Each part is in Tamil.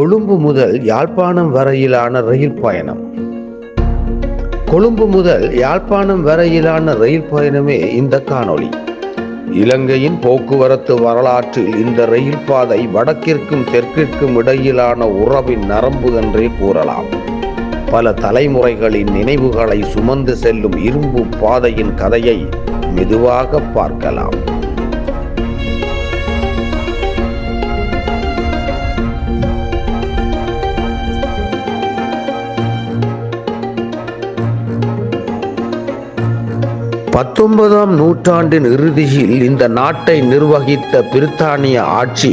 கொழும்பு முதல் யாழ்ப்பாணம் வரையிலான ரயில் பயணம். கொழும்பு முதல் யாழ்ப்பாணம் வரையிலான ரயில் பயணமே இந்த காணொளி. இலங்கையின் போக்குவரத்து வரலாற்றில் இந்த ரயில் பாதை வடக்கிற்கும் தெற்கிற்கும் இடையிலான உறவின் நரம்பு என்றே கூறலாம். பல தலைமுறைகளின் நினைவுகளை சுமந்து செல்லும் இரும்பு பாதையின் கதையை மெதுவாக பார்க்கலாம். பத்தொன்பதாம் நூற்றாண்டின் இறுதியில் இந்த நாட்டை நிர்வகித்த பிரித்தானிய ஆட்சி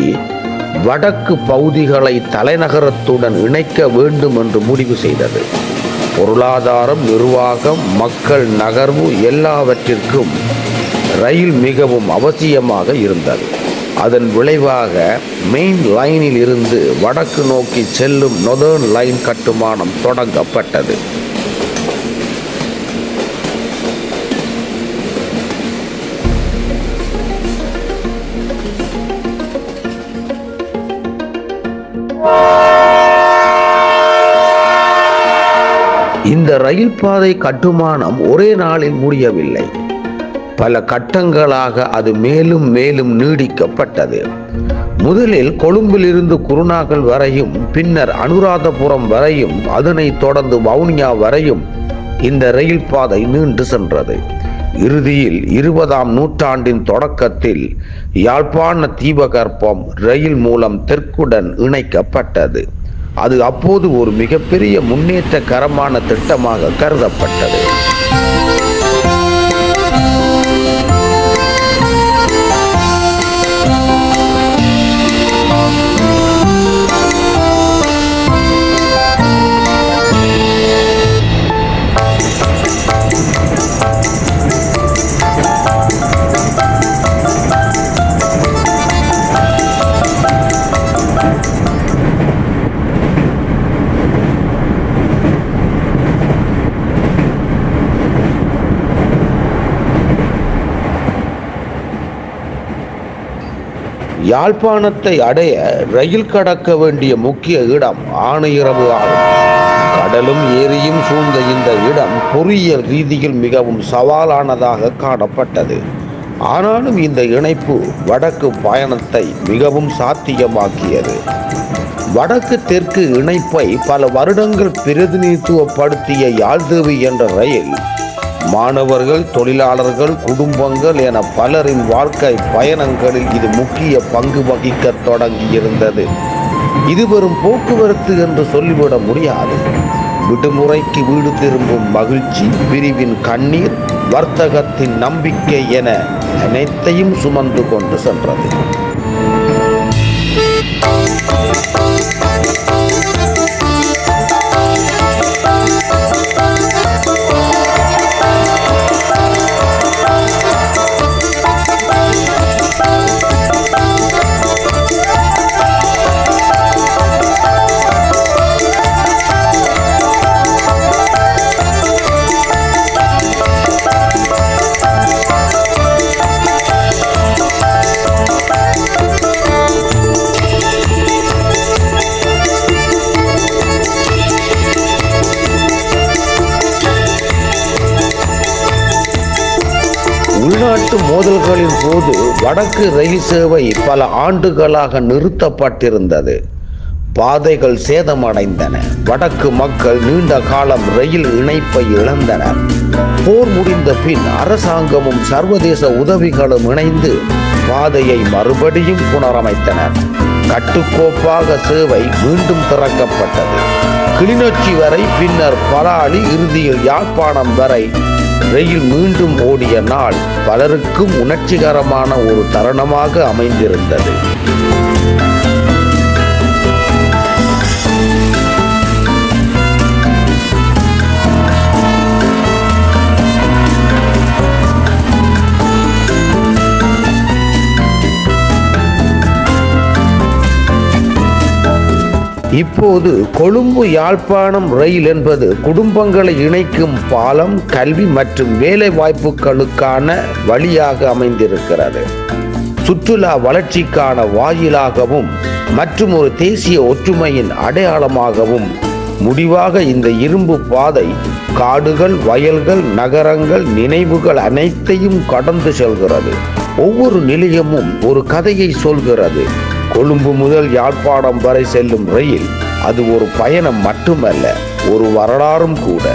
வடக்கு பகுதிகளை தலைநகரத்துடன் இணைக்க வேண்டும் என்று முடிவு செய்தது. பொருளாதாரம், நிர்வாகம், மக்கள் நகர்வு எல்லாவற்றிற்கும் ரயில் மிகவும் அவசியமாக இருந்தது. அதன் விளைவாக மெயின் லைனில் இருந்து வடக்கு நோக்கி செல்லும் நொதர்ன் லைன் கட்டுமானம் தொடங்கப்பட்டது. இந்த ரயில் பாதை கட்டுமானம் ஒரே நாளில் முடியவில்லை. பல கட்டங்களாக அது மேலும் மேலும் நீடிக்கப்பட்டது. முதலில் கொழும்பிலிருந்து குருநாகல் வரையும், பின்னர் அனுராதபுரம் வரையும், அதனைத் தொடர்ந்து வவுனியா வரையும் இந்த ரயில் பாதை நீண்டு சென்றது. இறுதியில் 20ஆம் நூற்றாண்டின் தொடக்கத்தில் யாழ்ப்பாண தீபகற்பம் ரயில் மூலம் தெற்குடன் இணைக்கப்பட்டது. அது அப்போது ஒரு மிகப்பெரிய முன்னேற்றகரமான திட்டமாக கருதப்பட்டது. யாழ்ப்பாணத்தை அடைய ரயில் கடக்க வேண்டிய முக்கிய இடம் ஆணையிறவு ஆகும். கடலும் ஏரியும் சூழ்ந்த இந்த இடம் பொறியியல் ரீதியில் மிகவும் சவாலானதாக காணப்பட்டது. ஆனாலும் இந்த இணைப்பு வடக்கு பயணத்தை மிகவும் சாத்தியமாக்கியது. வடக்கு தெற்கு இணைப்பை பல வருடங்கள் பிரதிநிதித்துவப்படுத்திய யாழ்தேவி என்ற ரயில் மாணவர்கள், தொழிலாளர்கள், குடும்பங்கள் என பலரின் வாழ்க்கை பயணங்களில் இது முக்கிய பங்கு வகிக்க தொடங்கியிருந்தது. இது வெறும் போக்குவரத்து என்று சொல்லிவிட முடியாது. விடுமுறைக்கு வீடு திரும்பும் மகிழ்ச்சி, பிரிவின் கண்ணீர், வர்த்தகத்தின் நம்பிக்கை என அனைத்தையும் சுமந்து கொண்டு சென்றது. உள்நாட்டு மோதல்களின் போது வடக்கு ரயில் சேவை பல ஆண்டுகளாக நிறுத்தப்பட்டிருந்தது. பாதைகள் சேதமடைந்தன. வடக்கு மக்கள் நீண்ட காலம் ரயில் இணைப்பை இழந்தனர். போர் முடிந்த பின் அரசாங்கமும் சர்வதேச உதவிகளும் இணைந்து பாதையை மறுபடியும் புனரமைத்தனர். கட்டுக்கோப்பாக சேவை மீண்டும் திறக்கப்பட்டது. கிளிநொச்சி வரை, பின்னர் பலாலி, இறுதியில் யாழ்ப்பாணம் வரை ரயில் மீண்டும் ஓடிய நாள் பலருக்கும் உணர்ச்சிகரமான ஒரு தருணமாக அமைந்திருந்தது. இப்போது கொழும்பு யாழ்ப்பாணம் ரயில் என்பது குடும்பங்களை இணைக்கும் பாலம், கல்வி மற்றும் வேலை வாய்ப்புகளுக்கான வழியாக அமைந்திருக்கிறது. சுற்றுலா வளர்ச்சிக்கான வாயிலாகவும் மற்றும் ஒரு தேசிய ஒற்றுமையின் அடையாளமாகவும் முடிவாக இந்த இரும்பு பாதை காடுகள், வயல்கள், நகரங்கள், நினைவுகள் அனைத்தையும் கடந்து செல்கிறது. ஒவ்வொரு நிலையமும் ஒரு கதையை சொல்கிறது. கொழும்பு முதல் யாழ்ப்பாணம் வரை செல்லும் ரயில் அது ஒரு பயணம் மட்டுமல்ல, ஒரு வரலாறும் கூட.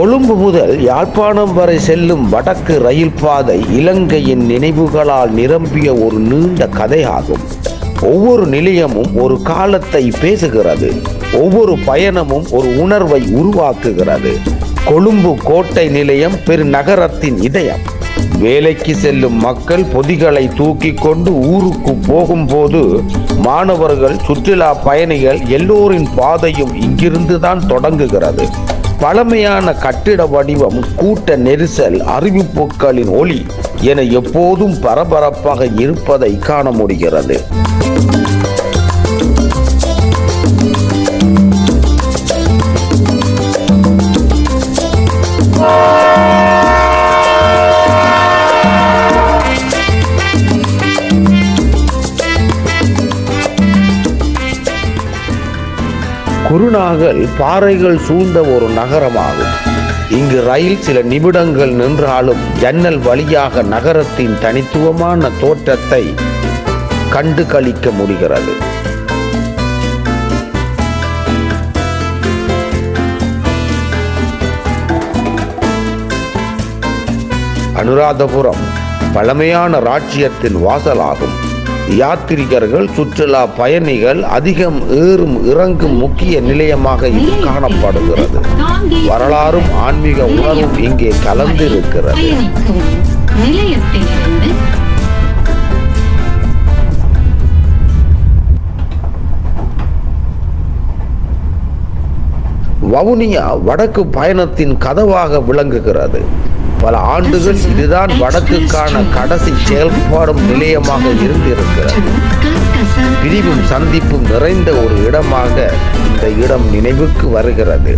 கொழும்பு முதல் யாழ்ப்பாணம் வரை செல்லும் வடக்கு ரயில் பாதை இலங்கையின் நினைவுகளால் நிரம்பிய ஒரு நீண்ட கதையாகும். ஒவ்வொரு நிலையமும் ஒரு காலத்தை பேசுகிறது. ஒவ்வொரு பயணமும் ஒரு உணர்வை உருவாக்குகிறது. கொழும்பு கோட்டை நிலையம் பெருநகரத்தின் இதயம். வேலைக்கு செல்லும் மக்கள் பொதிகளை தூக்கி கொண்டு ஊருக்கு போகும்போது மாணவர்கள், சுற்றுலா பயணிகள் எல்லோரின் பாதையும் இங்கிருந்துதான் தொடங்குகிறது. பழமையான கட்டிட வடிவம், கூட்ட நெரிசல், அறிவிப்புகளின் ஒளி என எப்போதும் பரபரப்பாக இருப்பதை காண முடிகிறது. குருநாகல் பாறைகள் சூழ்ந்த ஒரு நகரமாகும். இங்கு ரயில் சில நிமிடங்கள் நின்றாலும் ஜன்னல் வழியாக நகரத்தின் தனித்துவமான தோற்றத்தை கண்டு களிக்க முடிகிறது. அனுராதபுரம் பழமையான ராஜ்யத்தின் வாசலாகும். யாத்திரிகர்கள், சுற்றுலா பயணிகள் அதிகம் ஏறும் இறங்கும் முக்கிய நிலையமாக இது காணப்படுகிறது. வரலாறும் ஆன்மீக உணர்வும் இங்கே கலந்திருக்கிறது. வவுனியா வடக்கு பயணத்தின் கதவாக விளங்குகிறது. பல ஆண்டுகள் இதுதான் வடக்குக்கான கடைசி செயல்படும் நிலையமாக இருந்திருக்கிறது. பிரிவும் சந்திப்பும் நிறைந்த ஒரு இடமாக இந்த இடம் நினைவுக்கு வருகிறது.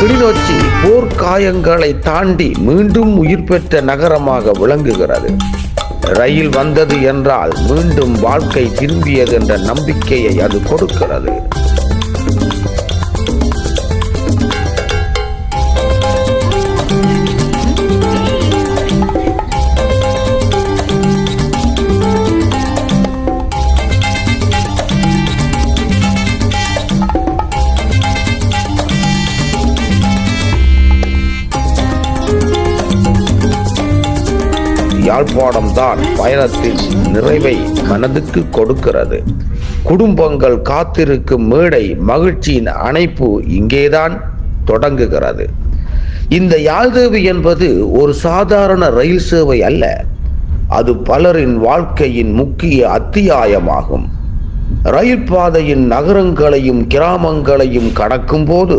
கிளிநொச்சி போர்க்காயங்களை தாண்டி மீண்டும் உயிர் பெற்ற நகரமாக விளங்குகிறது. ரயில் வந்தது என்றால் மீண்டும் வாழ்க்கை திரும்பியது என்ற நம்பிக்கையை அது கொடுக்கிறது. யாழ்ப்பாணம் தான் பயணத்தின் நிறைவை மனதுக்கு கொடுக்கிறது. குடும்பங்கள் காத்திருக்கும் மேடை, மகிழ்ச்சியின் அணைப்பு இங்கேதான் தொடங்குகிறது. இந்த யாழ்தேவி என்பது ஒரு சாதாரண ரயில் சேவை அல்ல. அது பலரின் வாழ்க்கையின் முக்கிய அத்தியாயமாகும். ரயில் பாதையின் நகரங்களையும் கிராமங்களையும் கடக்கும் போது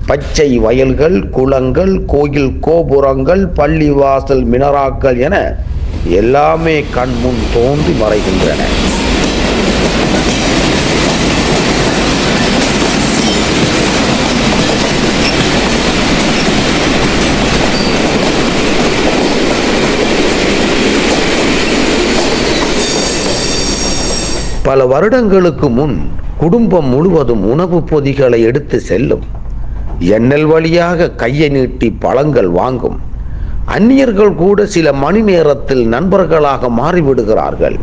பச்சை வயல்கள், குளங்கள், கோயில் கோபுரங்கள், பள்ளிவாசல் மினராக்கள் என எல்லாமே கண்முன் தோன்றி மறைகின்றன. பல வருடங்களுக்கு முன் குடும்பம் முழுவதும் உணவுப் பொதிகளை எடுத்து செல்லும். எண்ணல் வழியாக கையை நீட்டி பழங்கள் வாங்கும். அந்நியர்கள் கூட சில மணி நேரத்தில் நண்பர்களாக மாறிவிடுகிறார்கள்.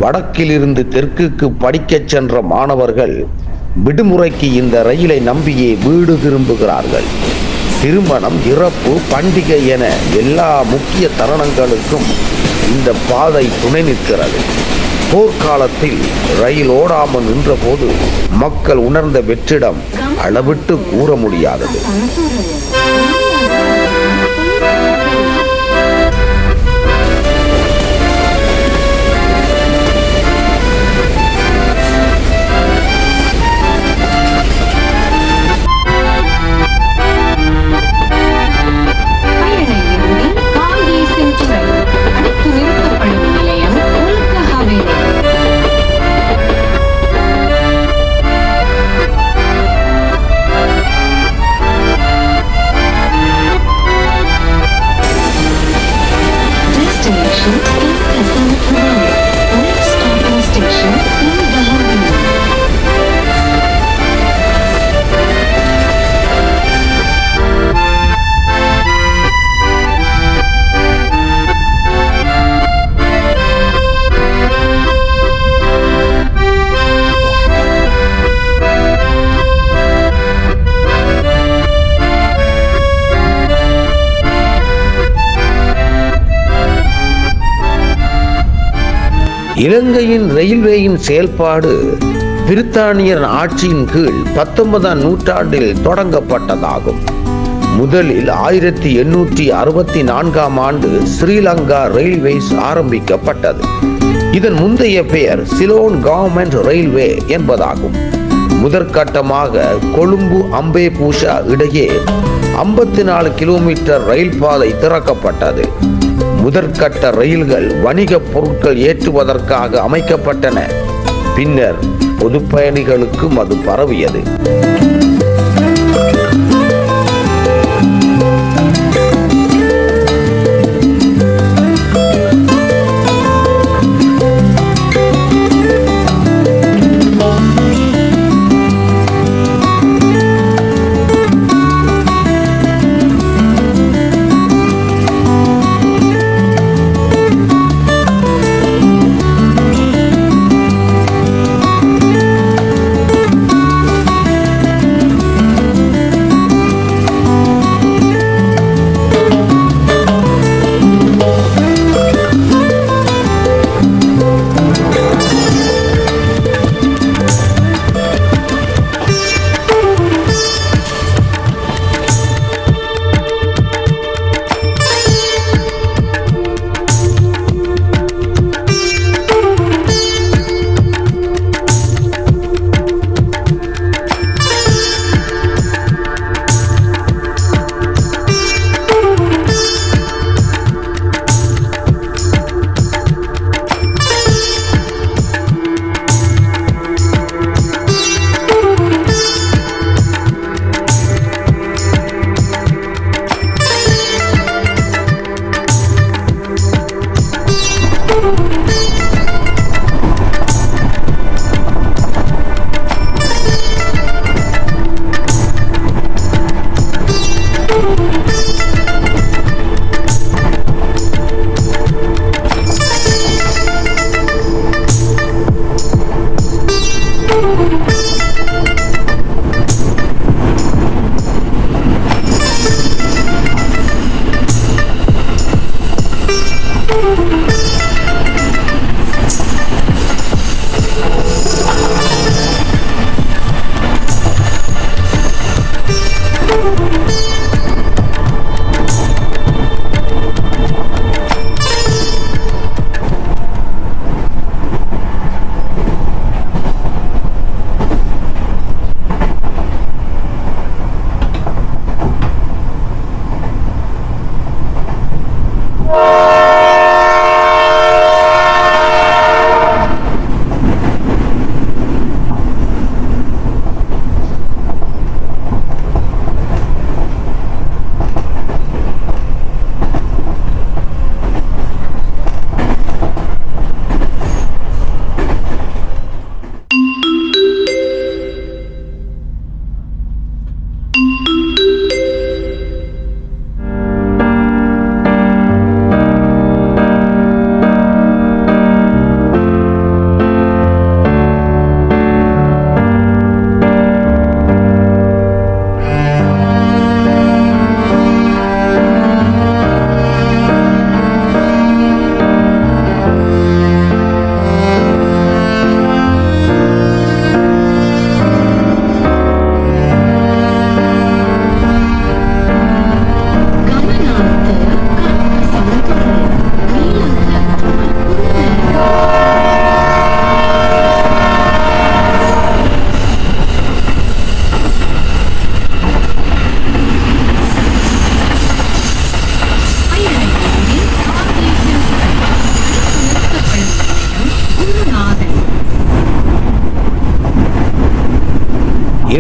வடக்கிலிருந்து தெற்குக்கு படிக்கச் சென்ற மாணவர்கள் விடுமுறைக்கு இந்த ரயிலை நம்பியே வீடு திரும்புகிறார்கள். திருமணம், இறப்பு, பண்டிகை என எல்லா முக்கிய தருணங்களுக்கும் இந்த பாதை துணை நிற்கிறது. போர்க்காலத்தில் ரயில் ஓடாமல் நின்றபோது மக்கள் உணர்ந்த வெற்றிடம் அளவிட்டு கூற முடியாதது. இலங்கையின் ரயில்வேயின் செயல்பாடு பிரித்தானியர் ஆட்சியின் கீழ் 19ஆம் நூற்றாண்டில் தொடங்கப்பட்டதாகும். முதலில் 1864ஆம் ஆண்டு ஸ்ரீலங்கா ரயில்வேஸ் ஆரம்பிக்கப்பட்டது. இதன் முந்தைய பெயர் சிலோன் கவர்மெண்ட் ரயில்வே என்பதாகும். முதற்கட்டமாக கொழும்பு அம்பேபூஷா இடையே 54 கிலோமீட்டர் ரயில் பாதை திறக்கப்பட்டது. முதற்கட்ட ரயில்கள் வணிகப் பொருட்கள் ஏற்றுவதற்காக அமைக்கப்பட்டன. பின்னர் பொது பயணிகளுக்கும் அது பரவியது.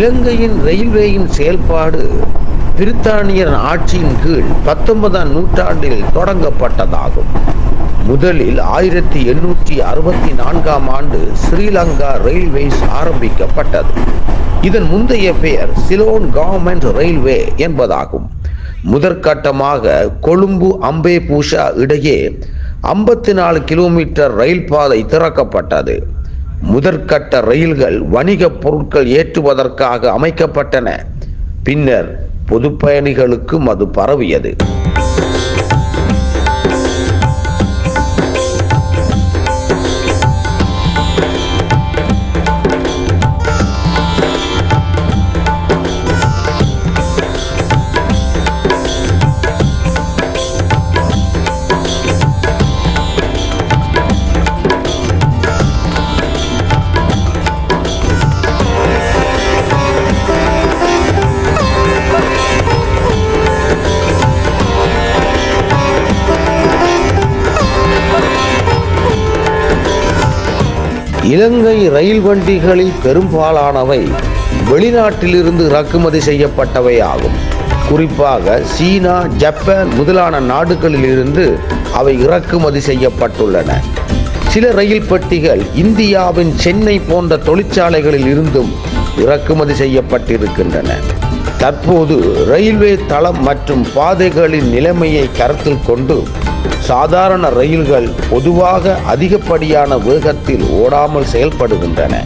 இலங்கையின் ரயில்வேயின் செயல்பாடு பிரித்தானியர் ஆட்சியின் கீழ் 19ஆம் நூற்றாண்டில் தொடங்கப்பட்டதாகும். முதலில் 1864ஆம் ஆண்டு ஸ்ரீலங்கா ரயில்வேஸ் ஆரம்பிக்கப்பட்டது. இதன் முந்தைய பெயர் சிலோன் கவர்மெண்ட் ரயில்வே என்பதாகும். முதற்கட்டமாக கொழும்பு அம்பேபூஷா இடையே 54 கிலோமீட்டர் ரயில் பாதை திறக்கப்பட்டது. முதற்கட்ட ரயில்கள் வணிகப் பொருட்கள் ஏற்றுவதற்காக அமைக்கப்பட்டன. பின்னர் பொது பயணிகளுக்கும் அது பரவியது. இலங்கை ரயில் வண்டிகளில் பெரும்பாலானவை வெளிநாட்டிலிருந்து இறக்குமதி செய்யப்பட்டவை ஆகும். குறிப்பாக சீனா, ஜப்பான் முதலான நாடுகளில் இருந்து அவை இறக்குமதி செய்யப்பட்டுள்ளன. சில ரயில் பெட்டிகள் இந்தியாவின் சென்னை போன்ற தொழிற்சாலைகளில் இருந்தும் இறக்குமதி செய்யப்பட்டிருக்கின்றன. தற்போது ரயில்வே தளம் மற்றும் பாதைகளின் நிலைமையை கருத்தில் கொண்டு சாதாரண ரயில்கள் பொதுவாக அதிகப்படியான வேகத்தில் ஓடாமல் செயல்படுகின்றன.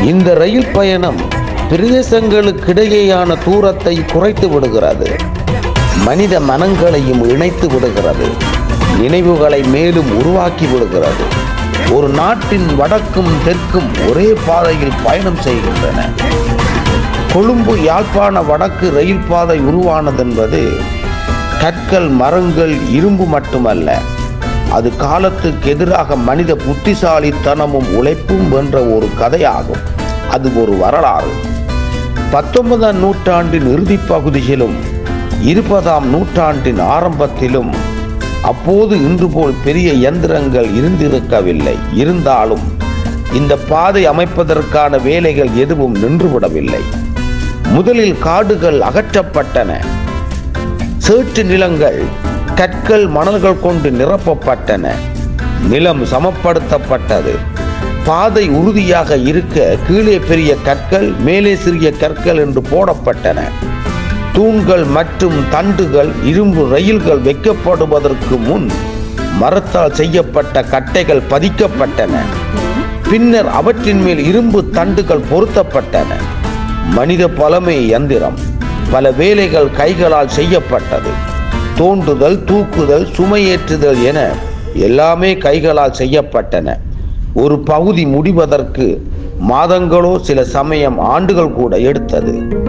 இந்த ரயில் பயணம் பிரதேசங்களுக்கிடையேயான தூரத்தை குறைத்து விடுகிறது, மனித மனங்களையும் இணைத்து விடுகிறது, நினைவுகளை மேலும் உருவாக்கி விடுகிறது. ஒரு நாட்டின் வடக்கும் தெற்கும் ஒரே பாதையில் பயணம் செய்கின்றன. கொழும்பு யாழ்ப்பாண வடக்கு ரயில் பாதை உருவானதென்பது கற்கள், மரங்கள், இரும்பு மட்டுமல்ல, அது காலத்துக்கு எதிராக மனித புத்திசாலித்தனமும் உழைப்பும் வென்ற ஒரு கதையாகும். அது ஒரு வரலாறு. 19ஆம் நூற்றாண்டின் இறுதிப் பகுதியிலும் 20ஆம் நூற்றாண்டின் ஆரம்பத்திலும் அப்போது இன்று போல் பெரிய இயந்திரங்கள் இருந்திருக்கவில்லை. இருந்தாலும் இந்த பாதை அமைப்பதற்கான வேலைகள் எதுவும் நின்றுவிடவில்லை. முதலில் காடுகள் அகற்றப்பட்டன. சேற்று நிலங்கள் கற்கள், மணல்கள் கொண்டு நிரப்பப்பட்டன. நிலம் சமப்படுத்தப்பட்டது. பாதை உறுதியாக இருக்க கீழே பெரிய கற்கள், மேலே சிறிய கற்கள் என்று போடப்பட்டன. தூண்கள் மற்றும் தண்டுகள், இரும்பு ரயில்கள் வைக்கப்படுவதற்கு முன் மரத்தால் செய்யப்பட்ட கட்டைகள் பதிக்கப்பட்டன. பின்னர் அவற்றின் மேல் இரும்பு தண்டுகள் பொருத்தப்பட்டன. மனித பலமை இயந்திரம். பல வேலைகள் கைகளால் செய்யப்பட்டது. தோண்டுதல், தூக்குதல், சுமையேற்றுதல் என எல்லாமே கைகளால் செய்யப்பட்டன. ஒரு பகுதி முடிவதற்கு மாதங்களோ சில சமயம் ஆண்டுகள் கூட எடுத்தது.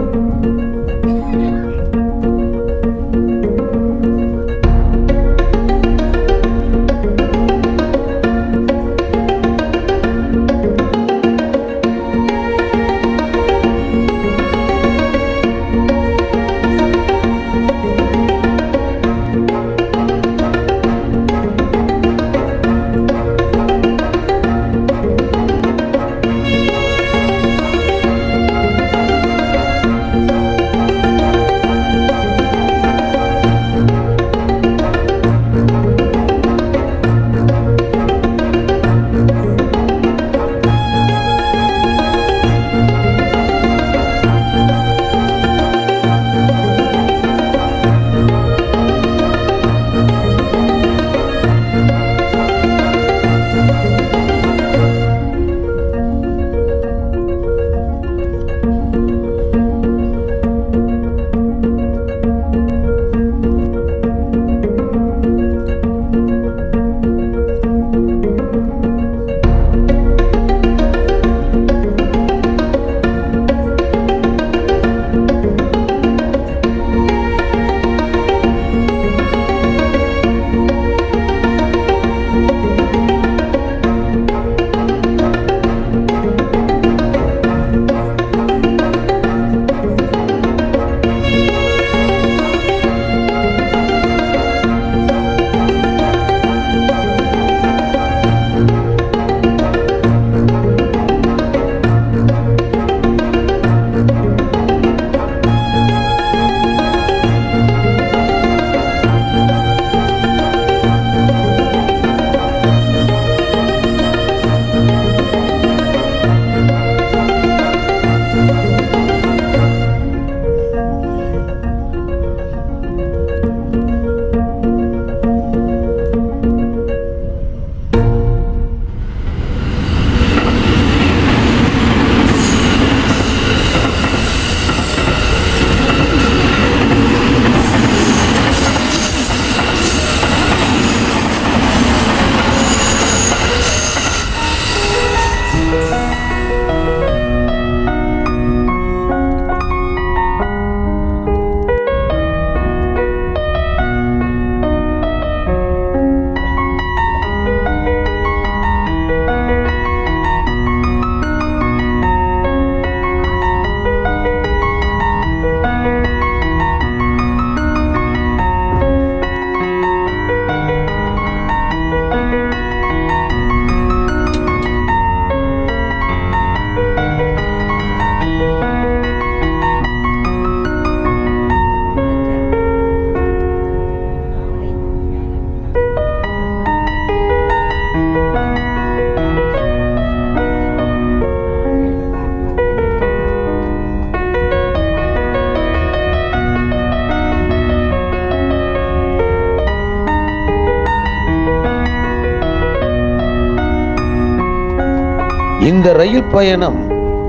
இந்த ரயில் பயணம்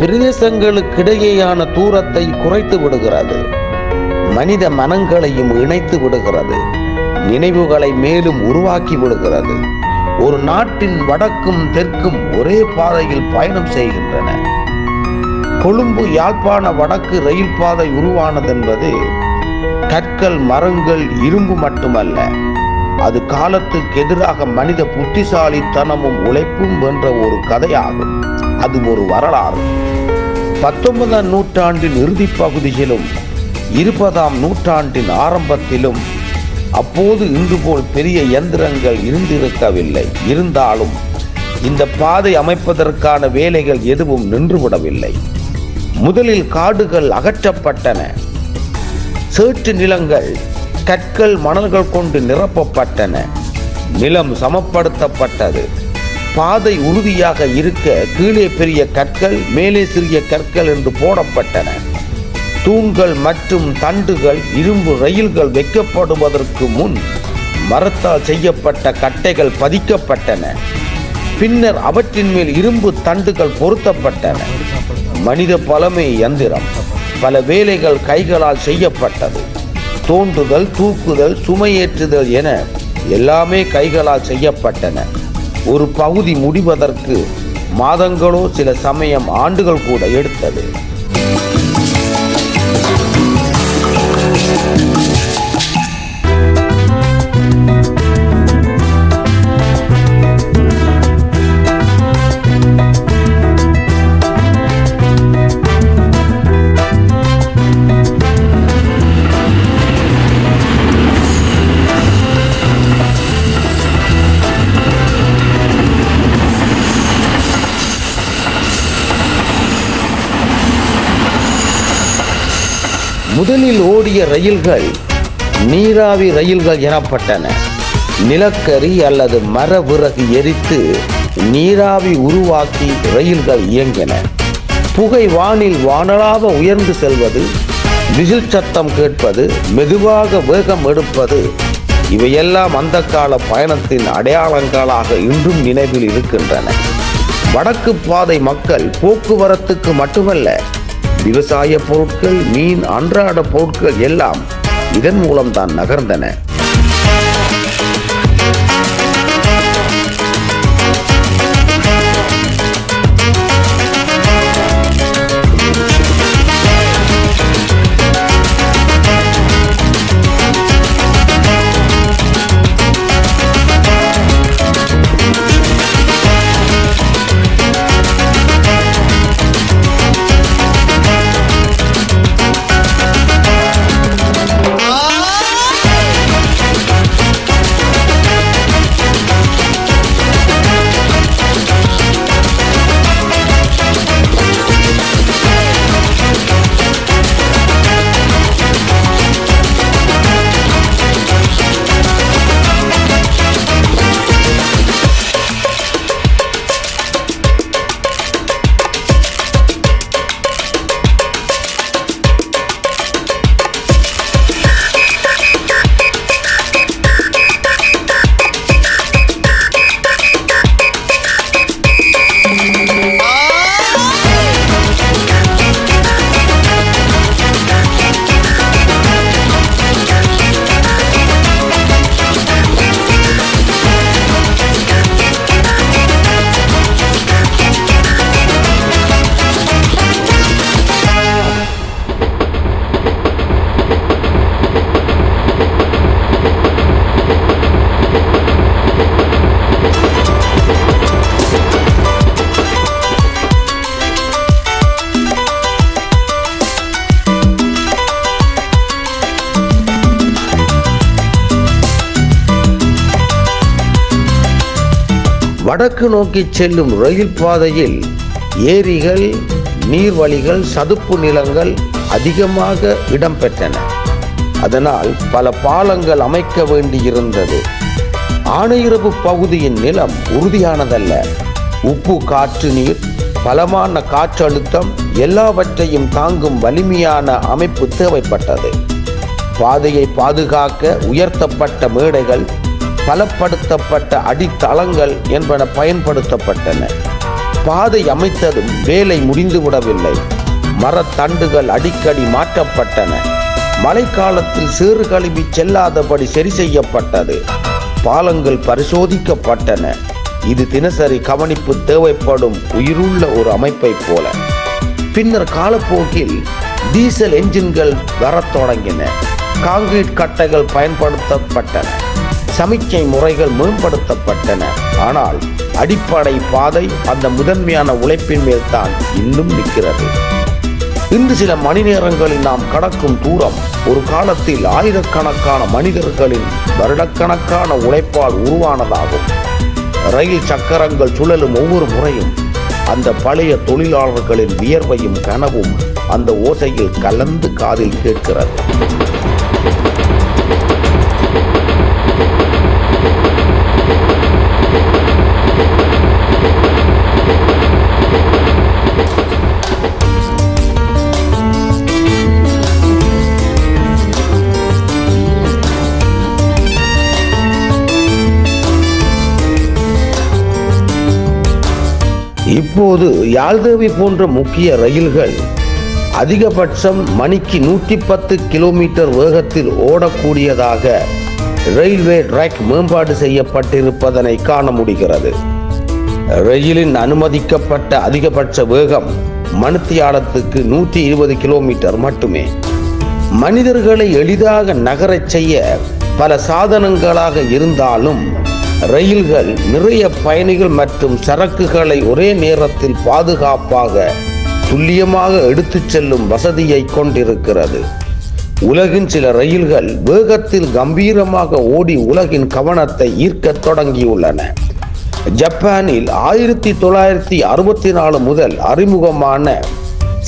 பிரதேசங்களுக்கிடையேயான தூரத்தை குறைத்து விடுகிறது. மனித மனங்களையும் இணைத்து விடுகிறது. நினைவுகளை மேலும் உருவாக்கி விடுகிறது. ஒரு நாட்டின் வடக்கும் தெற்கும் ஒரே பாதையில் பயணம் செய்கின்றன. கொழும்பு யாழ்ப்பாண வடக்கு ரயில் பாதை உருவானதென்பது கற்கள், மரங்கள், இரும்பு மட்டுமல்ல. அது காலத்துக்கு எதிராக மனித புத்திசாலித்தனமும் உழைப்பும் வென்ற ஒரு கதையாகும். அது ஒரு வரலாறு. 19ஆம் நூற்றாண்டின் இறுதி பகுதியிலும் 20ஆம் நூற்றாண்டின் ஆரம்பத்திலும் அப்போது இன்று போல் பெரிய இயந்திரங்கள் இருந்திருக்கவில்லை. இருந்தாலும் இந்த பாதை அமைப்பதற்கான வேலைகள் எதுவும் நின்றுவிடவில்லை. முதலில் காடுகள் அகற்றப்பட்டன. சேற்று நிலங்கள் கற்கள், மணல்கள் கொண்டு நிரப்பப்பட்டன. நிலம் சமப்படுத்தப்பட்டது. பாதை உறுதியாக இருக்க கீழே பெரிய கற்கள், மேலே சிறிய கற்கள் என்று போடப்பட்டன. தூண்கள் மற்றும் தண்டுகள் இரும்பு ரயில்கள் வைக்கப்படுவதற்கு முன் மரத்தால் செய்யப்பட்ட கட்டைகள் பதிக்கப்பட்டன. பின்னர் அவற்றின் மேல் இரும்பு தண்டுகள் பொருத்தப்பட்டன. மனித பலமே இயந்திரம். பல வேலைகள் கைகளால் செய்யப்பட்டது. தோண்டுதல், தூக்குதல், சுமையேற்றுதல் என எல்லாமே கைகளால் செய்யப்பட்டன. ஒரு பகுதி முடிவதற்கு மாதங்களோ சில சமயம் ஆண்டுகள் கூட எடுத்தது. முதலில் ஓடிய ரயில்கள் நீராவி ரயில்கள் எனப்பட்டன. நிலக்கரி அல்லது மர விறகு எரித்து நீராவி உருவாக்கி ரயில்கள் இயங்கின. புகை வானில் வானளாவ உயர்ந்து செல்வது, விசில் சத்தம் கேட்பது, மெதுவாக வேகம் எடுப்பது, இவையெல்லாம் அந்த கால பயணத்தின் அடையாளங்களாக இன்றும் நினைவில் இருக்கின்றன. வடக்கு பாதை மக்கள் போக்குவரத்துக்கு மட்டுமல்ல, விவசாய பொருட்கள், மீன், அன்றாட பொருட்கள் எல்லாம் இதன் மூலம்தான் நகர்ந்தன. வடக்கு நோக்கி செல்லும் ரயில் பாதையில் ஏரிகள், நீர்வழிகள், சதுப்பு நிலங்கள் அதிகமாக இடம்பெற்றன. அதனால் பல பாலங்கள் அமைக்க வேண்டியிருந்தது. ஆனையிறவு பகுதியின் நிலம் உறுதியானதல்ல. உப்பு, காற்று, நீர், பலமான காற்றழுத்தம் எல்லாவற்றையும் தாங்கும் வலிமையான அமைப்பு தேவைப்பட்டது. பாதையை பாதுகாக்க உயர்த்தப்பட்ட மேடைகள், பலப்படுத்தப்பட்ட அடித்தளங்கள் என்பன பயன்படுத்தப்பட்டன. பாதை அமைத்ததும் வேலை முடிந்துவிடவில்லை. மரத்தண்டுகள் அடிக்கடி மாற்றப்பட்டன. மழைக்காலத்தில் சேறு கழுவி செல்லாதபடி சரி செய்யப்பட்டது. பாலங்கள் பரிசோதிக்கப்பட்டன. இது தினசரி கவனிப்பு தேவைப்படும் உயிருள்ள ஒரு அமைப்பை போல. பின்னர் காலப்போக்கில் டீசல் என்ஜின்கள் வரத் தொடங்கின. கான்கிரீட் கட்டைகள் பயன்படுத்தப்பட்டன. சமிக்ஞை முறைகள் மேம்படுத்தப்பட்டன. ஆனால் அடிப்படை பாதை அந்த முதன்மையான உழைப்பின் மேல் தான் இன்னும் நிற்கிறது. இன்று சில மணி நேரங்களில் நாம் கடக்கும் தூரம் ஒரு காலத்தில் ஆயிரக்கணக்கான மனிதர்களின் வருடக்கணக்கான உழைப்பால் உருவானதாகும். ரயில் சக்கரங்கள் சுழலும் ஒவ்வொரு முறையும் அந்த பழைய தொழிலாளர்களின் வியர்வையும் கனவும் அந்த ஓசையில் கலந்து காதில் கேட்கிறது. இப்போது யாழ்தேவி போன்ற முக்கிய ரயில்கள் அதிகபட்சம் மணிக்கு 110 கிலோமீட்டர் வேகத்தில் ஓடக்கூடியதாக ரயில்வே ட்ராக் மேம்பாடு செய்யப்பட்டிருப்பதனை காண முடிகிறது. ரயிலின் அனுமதிக்கப்பட்ட அதிகபட்ச வேகம் மணித்தியாலத்துக்கு 120 கிலோமீட்டர் மட்டுமே. மனிதர்களை எளிதாக நகரச் செய்ய பல சாதனங்களாக இருந்தாலும் ரயில்கள் நிறைய பயணிகள் மற்றும் சரக்குகளை ஒரே நேரத்தில் பாதுகாப்பாக துல்லியமாக எடுத்துச் செல்லும் வசதியை கொண்டிருக்கிறது. உலகின் சில ரயில்கள் வேகத்தில் கம்பீரமாக ஓடி உலகின் கவனத்தை ஈர்க்கத் தொடங்கியுள்ளன. ஜப்பானில் 1964 முதல் அறிமுகமான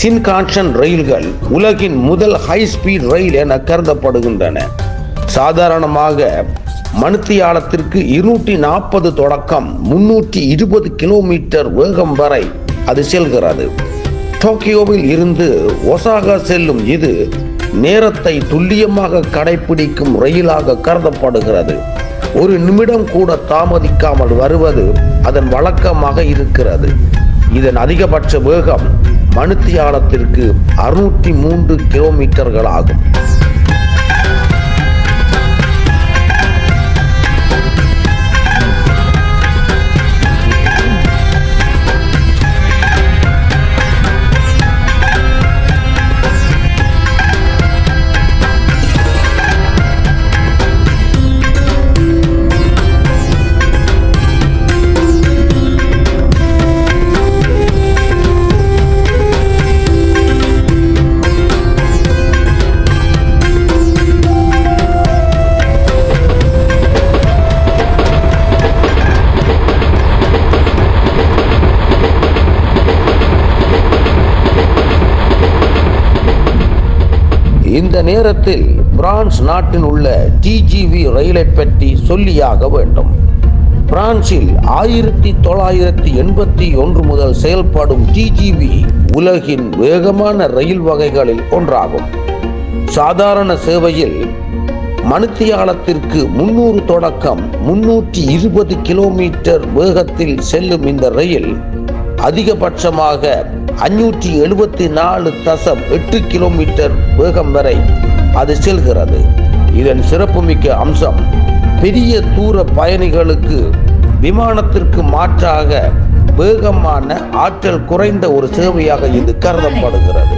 சின்கான்சன் ரயில்கள் உலகின் முதல் ஹை ஸ்பீட் ரயில் என கருதப்படுகின்றன. சாதாரணமாக மணித்தியாலத்திற்கு 240 தொடக்கம் 320 கிலோமீட்டர் வேகம் வரை அது செல்கிறது. டோக்கியோவில் இருந்து ஒசாகா செல்லும் இது நேரத்தை துல்லியமாக கடைபிடிக்கும் ரயிலாக கருதப்படுகிறது. ஒரு நிமிடம் கூட தாமதிக்காமல் வருவது அதன் வழக்கமாக இருக்கிறது. இதன் அதிகபட்ச வேகம் மணித்தியாலத்திற்கு 603 கிலோமீட்டர்கள் ஆகும். இந்த நேரத்தில் பிரான்ஸ் நாட்டில் உள்ள டிஜிவி ரயிலை பற்றி சொல்லியாக வேண்டும். பிரான்சில் 1981 முதல் செயல்படும் டிஜிவி உலகின் வேகமான ரயில் வகைகளில் ஒன்றாகும். சாதாரண சேவையில் மணித்தியாலத்திற்கு 300 தொடக்கம் 320 கிலோமீட்டர் வேகத்தில் செல்லும் இந்த ரயில் அதிகபட்சமாக 574.8 கிலோமீட்டர் வேகம் வரை அது செல்கிறது. இதன் சிறப்புமிக்க அம்சம் பெரிய தூர பயணிகளுக்கு விமானத்திற்கு மாற்றாக வேகமான ஆற்றல் குறைந்த ஒரு சேவையாக இது கருதப்படுகிறது.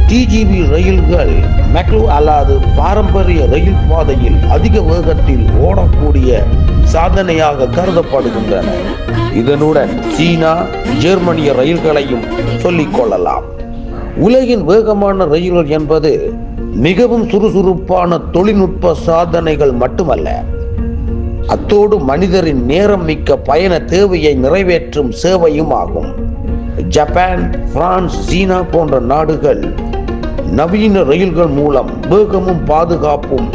டிஜிவி ரயில்கள் மெக்லோ அல்லாது பாரம்பரிய ரயில் பாதையில் அதிக வேகத்தில் ஓடக்கூடிய சாதனையாக கருதப்படுகின்றன. இதனுடன் சீனா, ஜெர்மனிய ரயில்களையும் சொல்லிக் கொள்ளலாம். உலகின் வேகமான ரயில்கள் என்பது மிகவும் சுறுசுறுப்பான தொழில்நுட்ப சாதனைகள் மட்டுமல்ல, அத்தோடு மனிதரின் நேரம் மிக்க பயண தேவையை நிறைவேற்றும் சேவையும் ஆகும். ஜப்பான், பிரான்ஸ், சீனா போன்ற நாடுகள் நவீன ரயில்கள் மூலம் வேகமும் பாதுகாப்பும்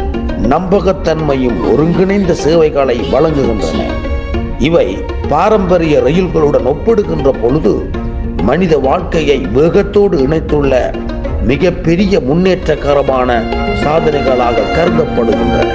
நம்பகத்தன்மையும் ஒருங்கிணைந்த சேவைகளை வழங்குகின்றன. இவை பாரம்பரிய ரயில்களுடன் ஒப்பிடுகின்ற பொழுது மனித வாழ்க்கையை வேகத்தோடு இணைத்துள்ள மிகப்பெரிய முன்னேற்றகரமான சாதனைகளாக கருதப்படுகின்றன.